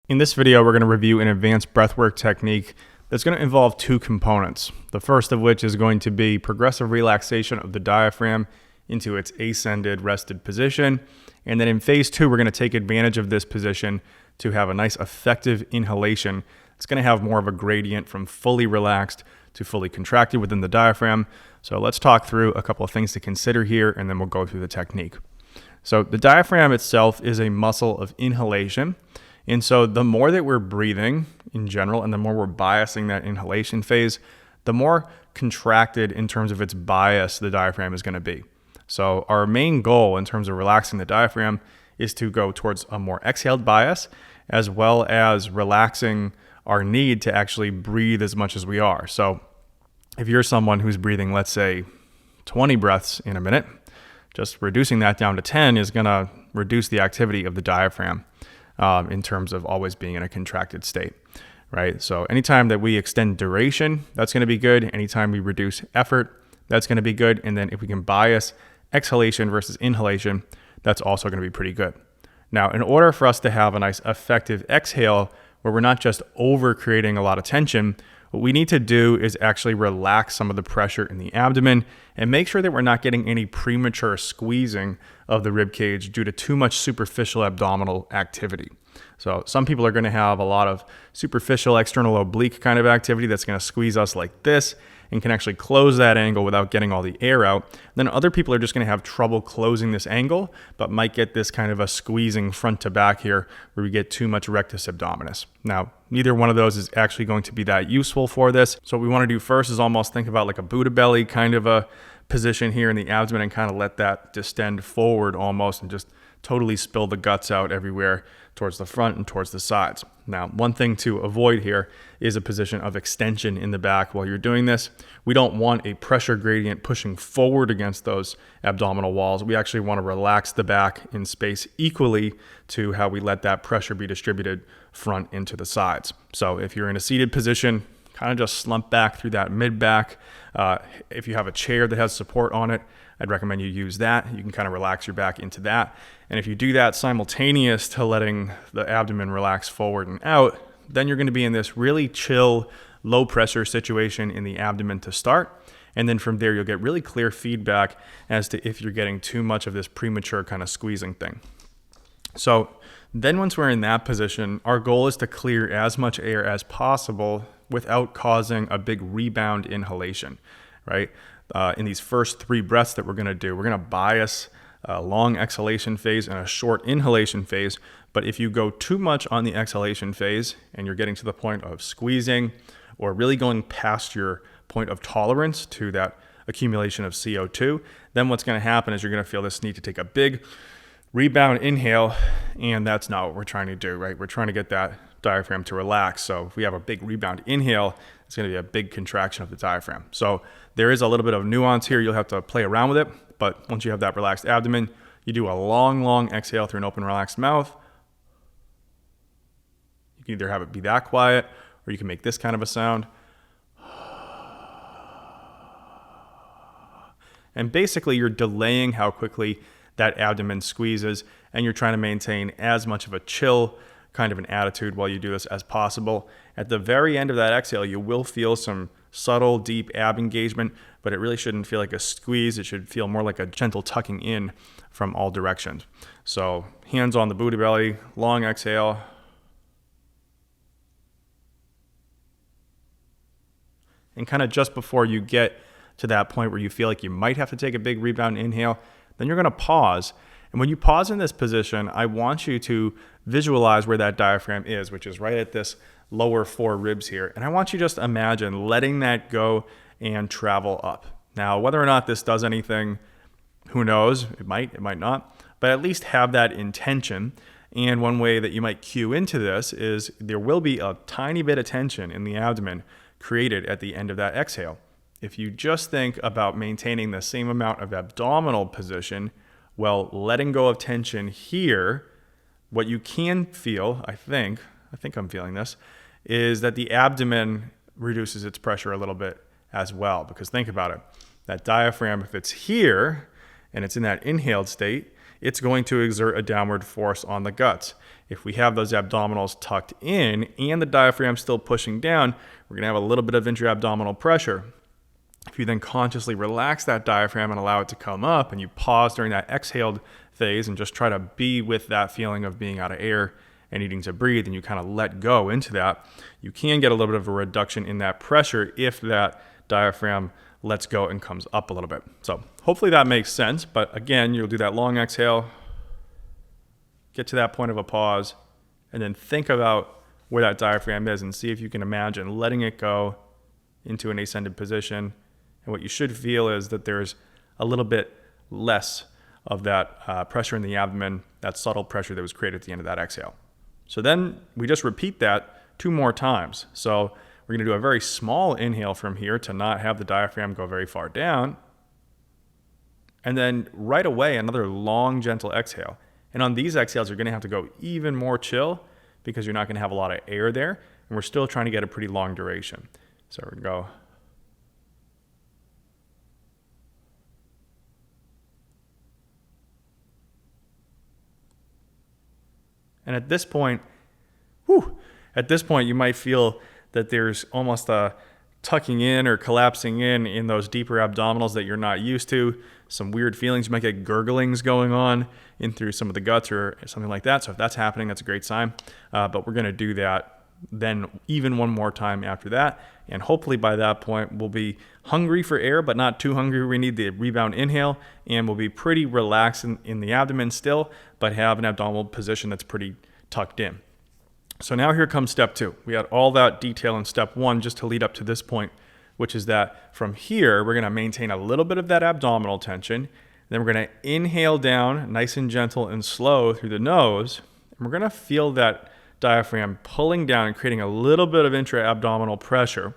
In this video, we're going to review an advanced breathwork technique that's going to involve two components. The first of which is going to be progressive relaxation of the diaphragm into its ascended rested position. And then in phase two, we're going to take advantage of this position to have a nice effective inhalation. It's going to have more of a gradient from fully relaxed to fully contracted within the diaphragm. So let's talk through a couple of things to consider here, and then we'll go through the technique. So the diaphragm itself is a muscle of inhalation. And so the more that we're breathing in general, and the more we're biasing that inhalation phase, the more contracted in terms of its bias the diaphragm is going to be. So our main goal in terms of relaxing the diaphragm is to go towards a more exhaled bias, as well as relaxing our need to actually breathe as much as we are. So if you're someone who's breathing, let's say 20 breaths in a minute, just reducing that down to 10 is going to reduce the activity of the diaphragm. In terms of always being in a contracted state, right? So anytime that we extend duration, that's going to be good. Anytime we reduce effort, that's going to be good. And then if we can bias exhalation versus inhalation, that's also going to be pretty good. Now, in order for us to have a nice effective exhale where we're not just over creating a lot of tension, what we need to do is actually relax some of the pressure in the abdomen and make sure that we're not getting any premature squeezing of the rib cage due to too much superficial abdominal activity. So some people are going to have a lot of superficial external oblique kind of activity that's going to squeeze us like this and can actually close that angle without getting all the air out. Then other people are just going to have trouble closing this angle, but might get this kind of a squeezing front to back here where we get too much rectus abdominis. Now, neither one of those is actually going to be that useful for this. So what we want to do first is almost think about like a Buddha belly kind of a position here in the abdomen and kind of let that distend forward almost and just totally spill the guts out everywhere towards the front and towards the sides. Now, one thing to avoid here is a position of extension in the back while you're doing this. We don't want a pressure gradient pushing forward against those abdominal walls. We actually want to relax the back in space equally to how we let that pressure be distributed front into the sides. So if you're in a seated position, kind of just slump back through that mid-back. If you have a chair that has support on it, I'd recommend you use that. You can kind of relax your back into that. And if you do that simultaneous to letting the abdomen relax forward and out, then you're going to be in this really chill, low pressure situation in the abdomen to start. And then from there, you'll get really clear feedback as to if you're getting too much of this premature kind of squeezing thing. So then once we're in that position, our goal is to clear as much air as possible without causing a big rebound inhalation, right? In these first three breaths that we're going to do, we're going to bias a long exhalation phase and a short inhalation phase. But if you go too much on the exhalation phase and you're getting to the point of squeezing or really going past your point of tolerance to that accumulation of CO2, then what's going to happen is you're going to feel this need to take a big rebound inhale, and that's not what we're trying to do, right? We're trying to get that diaphragm to relax. So if we have a big rebound inhale, it's going to be a big contraction of the diaphragm. So there is a little bit of nuance here. You'll have to play around with it. But once you have that relaxed abdomen, you do a long exhale through an open, relaxed mouth. You can either have it be that quiet, or you can make this kind of a sound. And basically, you're delaying how quickly that abdomen squeezes, and you're trying to maintain as much of a chill kind of an attitude while you do this as possible. At the very end of that exhale, you will feel some subtle, deep ab engagement, but it really shouldn't feel like a squeeze. It should feel more like a gentle tucking in from all directions. So hands on the Buddha belly, long exhale. And kind of just before you get to that point where you feel like you might have to take a big rebound inhale, then you're going to pause. And when you pause in this position, I want you to visualize where that diaphragm is, which is right at this lower four ribs here. And I want you to just imagine letting that go and travel up. Now, whether or not this does anything, who knows? It might not. But at least have that intention. And one way that you might cue into this is there will be a tiny bit of tension in the abdomen created at the end of that exhale. If you just think about maintaining the same amount of abdominal position while letting go of tension here, what you can feel, I think I'm feeling this, is that the abdomen reduces its pressure a little bit as well. Because think about it, that diaphragm, if it's here and it's in that inhaled state, it's going to exert a downward force on the guts. If we have those abdominals tucked in and the diaphragm still pushing down, we're going to have a little bit of intra-abdominal pressure. If you then consciously relax that diaphragm and allow it to come up, and you pause during that exhaled phase and just try to be with that feeling of being out of air and needing to breathe, and you kind of let go into that, you can get a little bit of a reduction in that pressure if that diaphragm lets go and comes up a little bit. So hopefully that makes sense. But again, you'll do that long exhale, get to that point of a pause, and then think about where that diaphragm is and see if you can imagine letting it go into an ascended position. And what you should feel is that there's a little bit less of that pressure in the abdomen, that subtle pressure that was created at the end of that exhale. So then we just repeat that 2 more times. So we're going to do a very small inhale from here to not have the diaphragm go very far down. And then right away, another long, gentle exhale. And on these exhales, you're going to have to go even more chill because you're not going to have a lot of air there. And we're still trying to get a pretty long duration. So we're going to go. And at this point, you might feel that there's almost a tucking in or collapsing in those deeper abdominals that you're not used to. Some weird feelings. You might get gurglings going on in through some of the guts or something like that. So if that's happening, that's a great sign. But we're going to do that then even one more time after that. And hopefully by that point, we'll be hungry for air, but not too hungry. We need the rebound inhale, and we'll be pretty relaxed in the abdomen still, but have an abdominal position that's pretty tucked in. So now here comes step 2. We had all that detail in step 1 just to lead up to this point, which is that from here, we're going to maintain a little bit of that abdominal tension. Then we're going to inhale down nice and gentle and slow through the nose. And we're going to feel that diaphragm pulling down and creating a little bit of intra-abdominal pressure.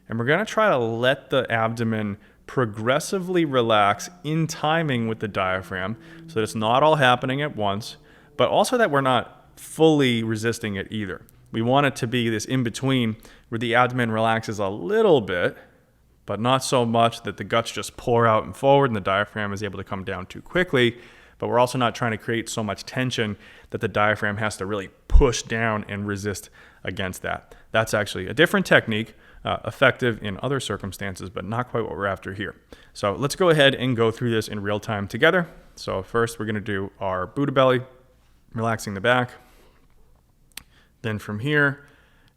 And we're going to try to let the abdomen progressively relax in timing with the diaphragm so that it's not all happening at once, but also that we're not fully resisting it either. We want it to be this in-between where the abdomen relaxes a little bit, but not so much that the guts just pour out and forward and the diaphragm is able to come down too quickly. But we're also not trying to create so much tension that the diaphragm has to really push down and resist against that. That's actually a different technique, effective in other circumstances, but not quite what we're after here. So let's go ahead and go through this in real time together. So first we're going to do our Buddha belly, relaxing the back. Then from here,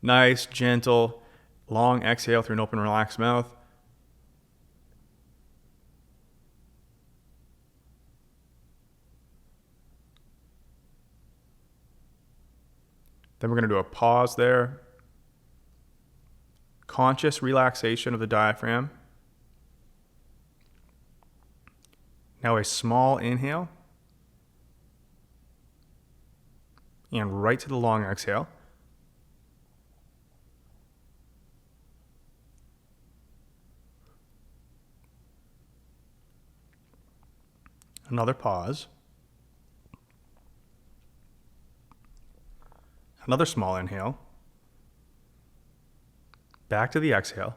nice, gentle, long exhale through an open, relaxed mouth. Then we're going to do a pause there. Conscious relaxation of the diaphragm. Now a small inhale. And right to the long exhale. Another pause. Another small inhale. Back to the exhale.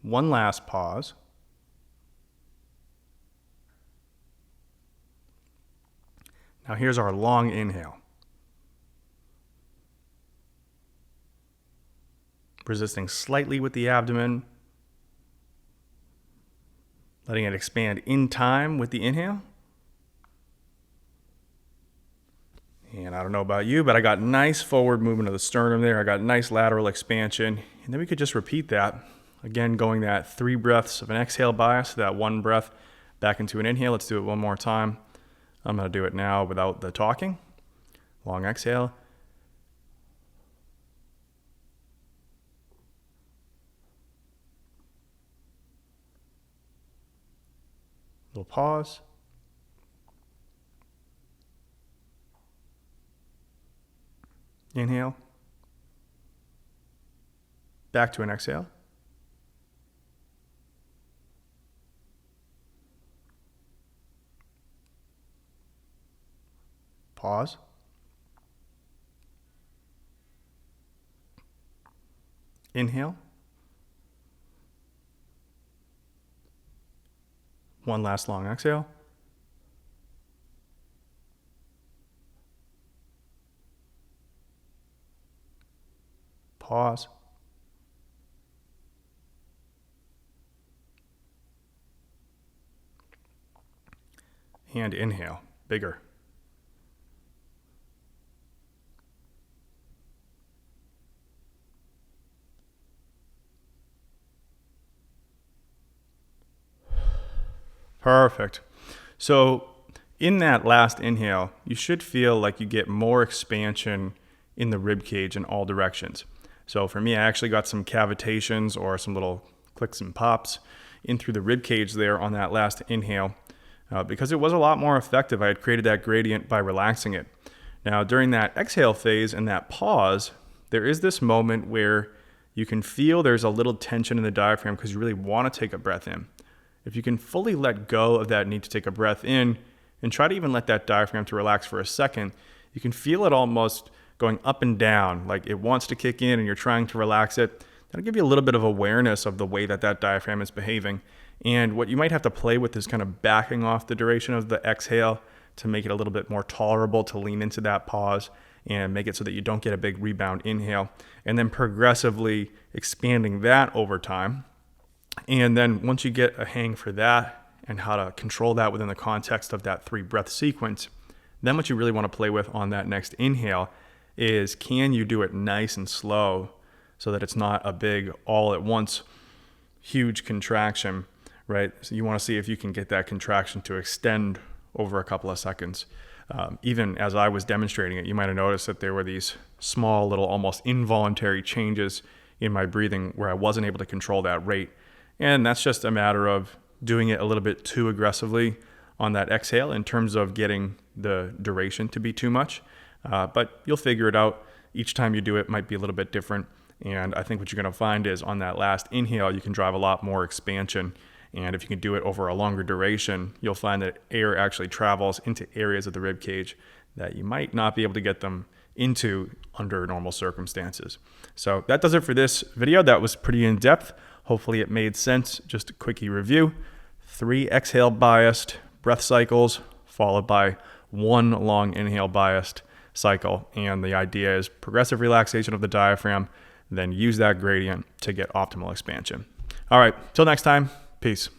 One last pause. Now here's our long inhale. Resisting slightly with the abdomen. Letting it expand in time with the inhale. And I don't know about you, but I got nice forward movement of the sternum there. I got nice lateral expansion. And then we could just repeat that. Again, going that 3 breaths of an exhale bias, that 1 breath back into an inhale. Let's do it one more time. I'm going to do it now without the talking. Long exhale. Little pause. Inhale. Back to an exhale. Pause. Inhale. One last long exhale. Pause. And inhale, bigger. Perfect. So in that last inhale, you should feel like you get more expansion in the rib cage in all directions. So for me, I actually got some cavitations or some little clicks and pops in through the rib cage there on that last inhale because it was a lot more effective. I had created that gradient by relaxing it. Now during that exhale phase and that pause, there is this moment where you can feel there's a little tension in the diaphragm because you really want to take a breath in. If you can fully let go of that need to take a breath in and try to even let that diaphragm to relax for a second, you can feel it almost going up and down, like it wants to kick in and you're trying to relax it. That'll give you a little bit of awareness of the way that that diaphragm is behaving. And what you might have to play with is kind of backing off the duration of the exhale to make it a little bit more tolerable to lean into that pause and make it so that you don't get a big rebound inhale. And then progressively expanding that over time. And then once you get a hang for that and how to control that within the context of that 3 breath sequence, then what you really want to play with on that next inhale is, can you do it nice and slow so that it's not a big all at once huge contraction, right? So you want to see if you can get that contraction to extend over a couple of seconds. Even as I was demonstrating it, you might have noticed that there were these small little almost involuntary changes in my breathing where I wasn't able to control that rate. And that's just a matter of doing it a little bit too aggressively on that exhale in terms of getting the duration to be too much. But you'll figure it out. Each time you do it might be a little bit different. And I think what you're going to find is on that last inhale, you can drive a lot more expansion. And if you can do it over a longer duration, you'll find that air actually travels into areas of the rib cage that you might not be able to get them into under normal circumstances. So that does it for this video. That was pretty in depth. Hopefully it made sense. Just a quickie review. 3 exhale biased breath cycles followed by 1 long inhale biased cycle. And the idea is progressive relaxation of the diaphragm, then use that gradient to get optimal expansion. All right, till next time, peace.